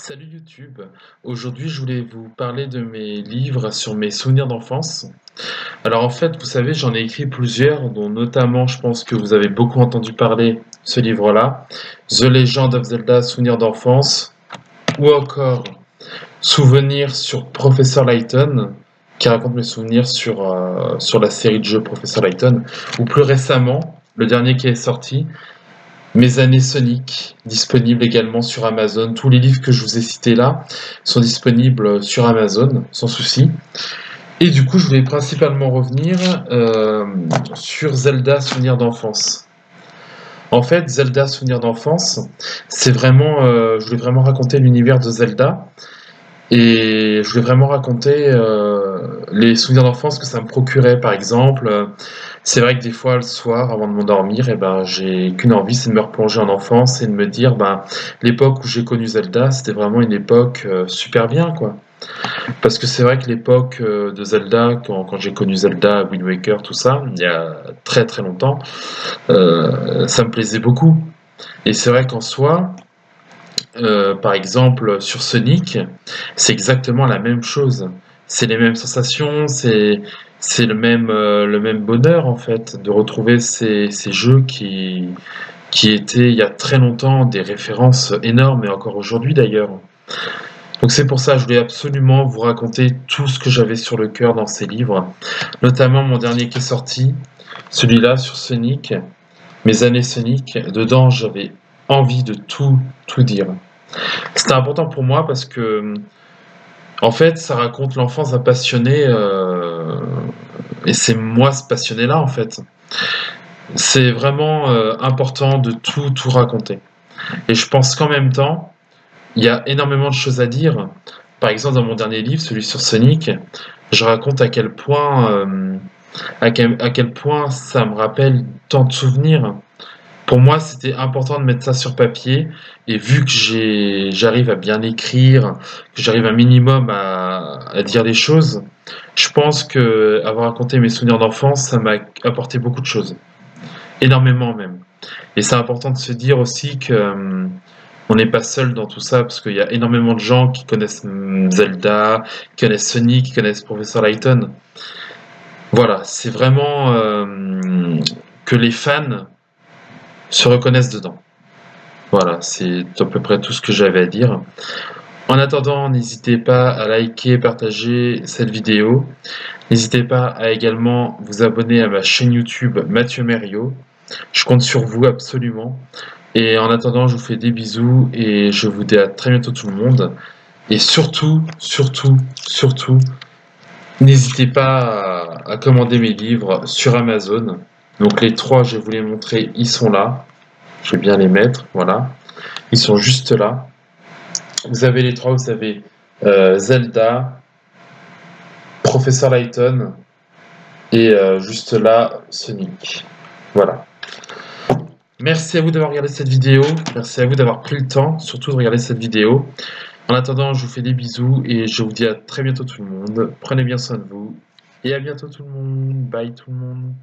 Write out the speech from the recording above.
Salut YouTube, aujourd'hui je voulais vous parler de mes livres sur mes souvenirs d'enfance. Alors en fait, vous savez, j'en ai écrit plusieurs, dont notamment je pense que vous avez beaucoup entendu parler de ce livre-là, The Legend of Zelda, Souvenirs d'enfance, ou encore Souvenirs sur Professeur Layton, qui raconte mes souvenirs sur la série de jeux Professeur Layton, ou plus récemment, le dernier qui est sorti, Mes années Sonic, disponible également sur Amazon. Tous les livres que je vous ai cités là sont disponibles sur Amazon, sans souci. Et du coup, je voulais principalement revenir sur Zelda Souvenir d'enfance. En fait, Zelda Souvenir d'enfance, c'est vraiment, je voulais vraiment raconter l'univers de Zelda. Et je voulais vraiment raconter les souvenirs d'enfance que ça me procurait. Par exemple, c'est vrai que des fois, le soir, avant de m'endormir, eh ben, j'ai qu'une envie, c'est de me replonger en enfance et de me dire, ben, l'époque où j'ai connu Zelda, c'était vraiment une époque super bien, quoi. Parce que c'est vrai que l'époque de Zelda, quand j'ai connu Zelda, Wind Waker, tout ça, il y a très très longtemps, ça me plaisait beaucoup. Et c'est vrai qu'en soi, par exemple, sur Sonic, c'est exactement la même chose. C'est les mêmes sensations, c'est le même bonheur en fait de retrouver ces jeux qui étaient il y a très longtemps des références énormes et encore aujourd'hui d'ailleurs. Donc c'est pour ça que je voulais absolument vous raconter tout ce que j'avais sur le cœur dans ces livres, notamment mon dernier qui est sorti, celui-là sur Sonic, Mes années Sonic. Dedans, j'avais envie de tout dire. C'était important pour moi parce que, en fait, ça raconte l'enfance d'un passionné, et c'est moi ce passionné-là, en fait. C'est vraiment important de tout raconter. Et je pense qu'en même temps, il y a énormément de choses à dire. Par exemple, dans mon dernier livre, celui sur Sonic, je raconte à quel point ça me rappelle tant de souvenirs. Pour moi, c'était important de mettre ça sur papier et vu que j'arrive à bien écrire, que j'arrive un minimum à dire les choses, je pense que avoir raconté mes souvenirs d'enfance, ça m'a apporté beaucoup de choses, énormément même. Et c'est important de se dire aussi que on n'est pas seul dans tout ça parce qu'il y a énormément de gens qui connaissent Zelda, qui connaissent Sonic, qui connaissent Professor Layton. Voilà, c'est vraiment que les fans se reconnaissent dedans. Voilà, c'est à peu près tout ce que j'avais à dire. En attendant, n'hésitez pas à liker, partager cette vidéo. N'hésitez pas à également vous abonner à ma chaîne YouTube Mathieu Merriot. Je compte sur vous absolument. Et en attendant, je vous fais des bisous et je vous dis à très bientôt tout le monde. Et surtout, n'hésitez pas à commander mes livres sur Amazon. Donc les trois, je vais vous les montrer, ils sont là. Je vais bien les mettre, voilà. Ils sont juste là. Vous avez les trois, vous avez Zelda, Professeur Layton et juste là, Sonic. Voilà. Merci à vous d'avoir regardé cette vidéo. Merci à vous d'avoir pris le temps, surtout de regarder cette vidéo. En attendant, je vous fais des bisous et je vous dis à très bientôt tout le monde. Prenez bien soin de vous. Et à bientôt tout le monde. Bye tout le monde.